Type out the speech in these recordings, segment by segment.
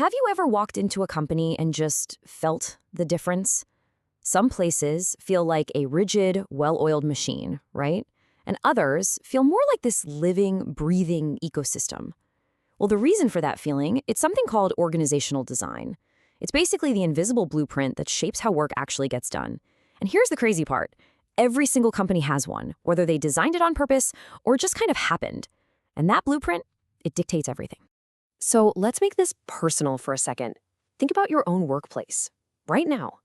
Have you ever walked into a company and just felt the difference? Some places feel like a rigid, well-oiled machine, right? And others feel more like this living, breathing ecosystem. Well, the reason for that feeling, it's something called organizational design. It's basically the invisible blueprint that shapes how work actually gets done. And here's the crazy part. Every single company has one, whether they designed it on purpose or just kind of happened. And that blueprint, it dictates everything. So let's make this personal for a second. Think about your own workplace. Right now,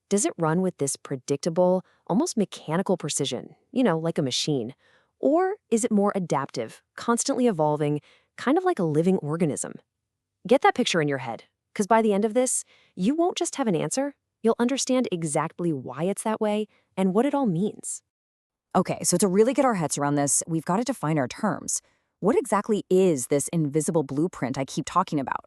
does it run with this predictable, almost mechanical precision, like a machine? Or is it more adaptive, constantly evolving, kind of like a living organism? Get that picture in your head, because by the end of this, you won't just have an answer, you'll understand exactly why it's that way and what it all means. Okay, so to really get our heads around this, we've got to define our terms. What exactly is this invisible blueprint I keep talking about?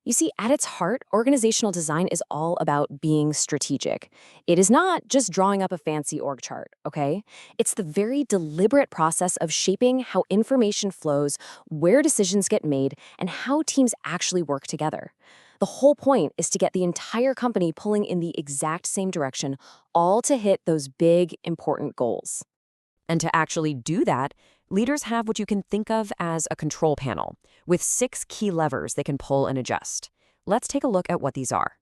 You see, at its heart, organizational design is all about being strategic. It is not just drawing up a fancy org chart, okay? It's the very deliberate process of shaping how information flows, where decisions get made, and how teams actually work together. The whole point is to get the entire company pulling in the exact same direction, all to hit those big, important goals. And to actually do that, leaders have what you can think of as a control panel, with 6 key levers they can pull and adjust. Let's take a look at what these are.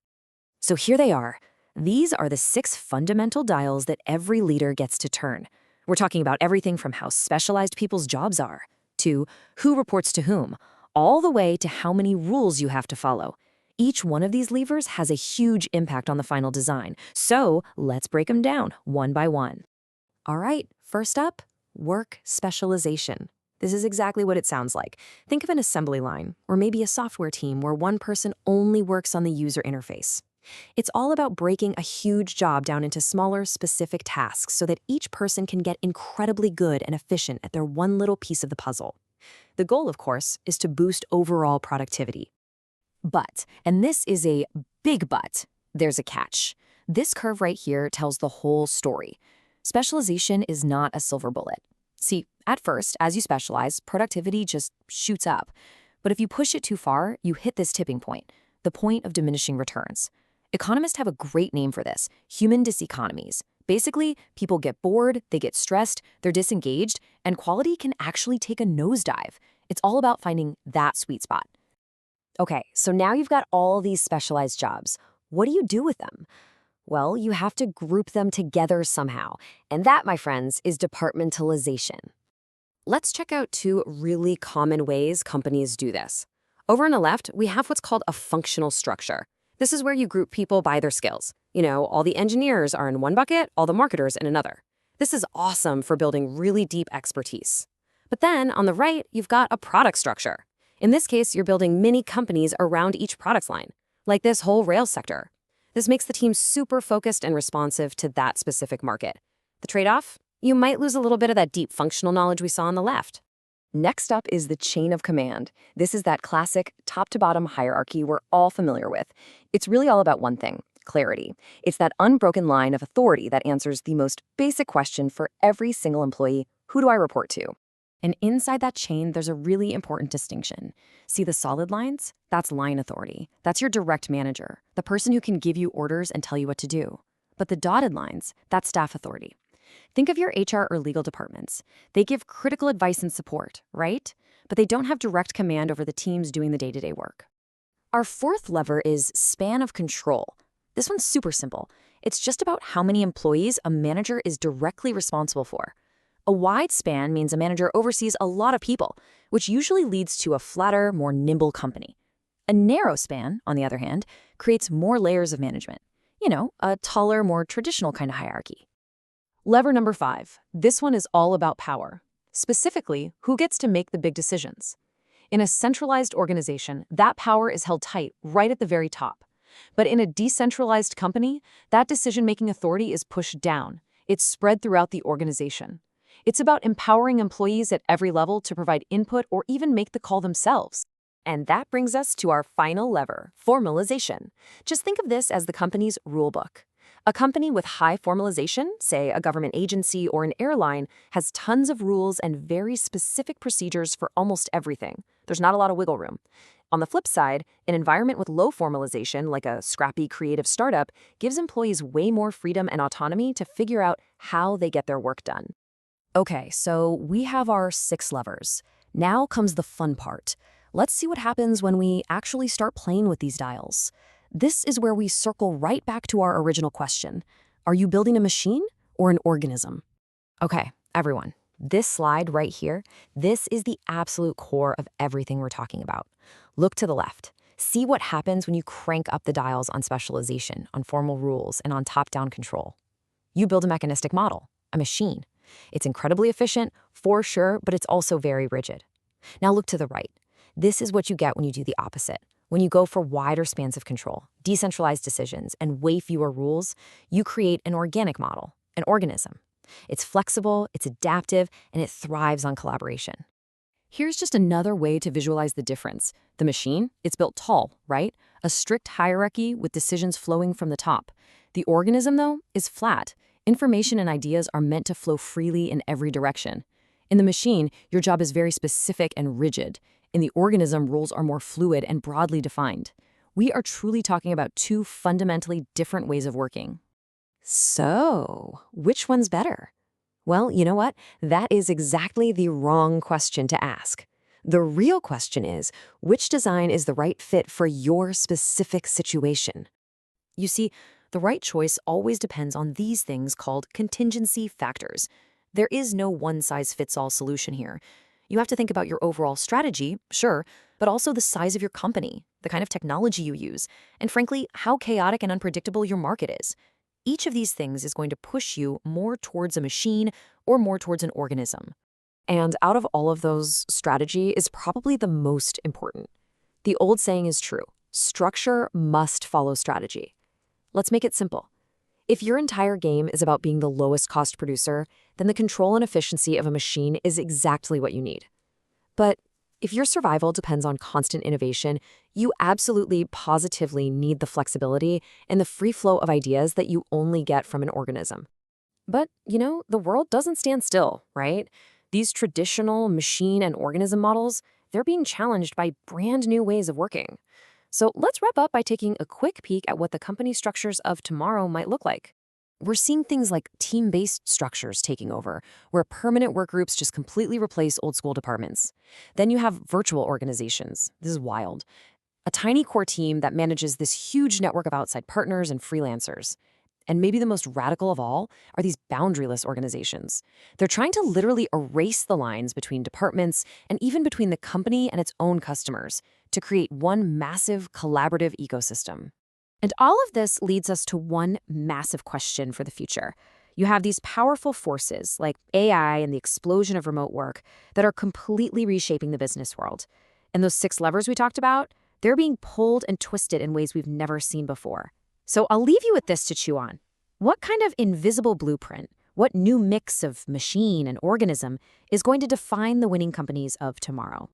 So here they are. These are the 6 fundamental dials that every leader gets to turn. We're talking about everything from how specialized people's jobs are, to who reports to whom, all the way to how many rules you have to follow. Each one of these levers has a huge impact on the final design, so let's break them down one by one. All right, first up, work specialization. This is exactly what it sounds like. Think of an assembly line, or maybe a software team where one person only works on the user interface. It's all about breaking a huge job down into smaller, specific tasks so that each person can get incredibly good and efficient at their one little piece of the puzzle. The goal, of course, is to boost overall productivity. But, and this is a big but, there's a catch. This curve right here tells the whole story. Specialization is not a silver bullet. See, at first, as you specialize, productivity just shoots up. But if you push it too far, you hit this tipping point, the point of diminishing returns. Economists have a great name for this, human diseconomies. Basically, people get bored, they get stressed, they're disengaged, and quality can actually take a nosedive. It's all about finding that sweet spot. Okay, so now you've got all these specialized jobs. What do you do with them? Well, you have to group them together somehow. And that, my friends, is departmentalization. Let's check out 2 really common ways companies do this. Over on the left, we have what's called a functional structure. This is where you group people by their skills. All the engineers are in one bucket, all the marketers in another. This is awesome for building really deep expertise. But then, on the right, you've got a product structure. In this case, you're building mini companies around each product line, like this whole rail sector. This makes the team super focused and responsive to that specific market. The trade-off? You might lose a little bit of that deep functional knowledge we saw on the left. Next up is the chain of command. This is that classic top-to-bottom hierarchy we're all familiar with. It's really all about one thing, clarity. It's that unbroken line of authority that answers the most basic question for every single employee: who do I report to? And inside that chain, there's a really important distinction. See the solid lines? That's line authority. That's your direct manager, the person who can give you orders and tell you what to do. But the dotted lines, that's staff authority. Think of your HR or legal departments. They give critical advice and support, right? But they don't have direct command over the teams doing the day-to-day work. Our 4th lever is span of control. This one's super simple. It's just about how many employees a manager is directly responsible for. A wide span means a manager oversees a lot of people, which usually leads to a flatter, more nimble company. A narrow span, on the other hand, creates more layers of management. A taller, more traditional kind of hierarchy. Lever number 5. This one is all about power. Specifically, who gets to make the big decisions. In a centralized organization, that power is held tight right at the very top. But in a decentralized company, that decision-making authority is pushed down. It's spread throughout the organization. It's about empowering employees at every level to provide input or even make the call themselves. And that brings us to our final lever, formalization. Just think of this as the company's rulebook. A company with high formalization, say a government agency or an airline, has tons of rules and very specific procedures for almost everything. There's not a lot of wiggle room. On the flip side, an environment with low formalization, like a scrappy creative startup, gives employees way more freedom and autonomy to figure out how they get their work done. Okay, so we have our 6 levers. Now comes the fun part. Let's see what happens when we actually start playing with these dials. This is where we circle right back to our original question. Are you building a machine or an organism? Okay, everyone, this slide right here, this is the absolute core of everything we're talking about. Look to the left. See what happens when you crank up the dials on specialization, on formal rules, and on top-down control. You build a mechanistic model, a machine. It's incredibly efficient, for sure, but it's also very rigid. Now look to the right. This is what you get when you do the opposite. When you go for wider spans of control, decentralized decisions, and way fewer rules, you create an organic model, an organism. It's flexible, it's adaptive, and it thrives on collaboration. Here's just another way to visualize the difference. The machine, it's built tall, right? A strict hierarchy with decisions flowing from the top. The organism, though, is flat. Information and ideas are meant to flow freely in every direction. In the machine, your job is very specific and rigid. In the organism, roles are more fluid and broadly defined. We are truly talking about 2 fundamentally different ways of working. So, which one's better? Well, you know what? That is exactly the wrong question to ask. The real question is, which design is the right fit for your specific situation? You see, the right choice always depends on these things called contingency factors. There is no one-size-fits-all solution here. You have to think about your overall strategy, sure, but also the size of your company, the kind of technology you use, and frankly, how chaotic and unpredictable your market is. Each of these things is going to push you more towards a machine or more towards an organism. And out of all of those, strategy is probably the most important. The old saying is true: structure must follow strategy. Let's make it simple. If your entire game is about being the lowest cost producer, then the control and efficiency of a machine is exactly what you need. But if your survival depends on constant innovation, you absolutely, positively need the flexibility and the free flow of ideas that you only get from an organism. But, the world doesn't stand still, right? These traditional machine and organism models, they're being challenged by brand new ways of working. So let's wrap up by taking a quick peek at what the company structures of tomorrow might look like. We're seeing things like team-based structures taking over, where permanent work groups just completely replace old-school departments. Then you have virtual organizations. This is wild. A tiny core team that manages this huge network of outside partners and freelancers. And maybe the most radical of all are these boundaryless organizations. They're trying to literally erase the lines between departments and even between the company and its own customers to create one massive collaborative ecosystem. And all of this leads us to one massive question for the future. You have these powerful forces like AI and the explosion of remote work that are completely reshaping the business world. And those 6 levers we talked about, they're being pulled and twisted in ways we've never seen before. So I'll leave you with this to chew on. What kind of invisible blueprint, what new mix of machine and organism is going to define the winning companies of tomorrow?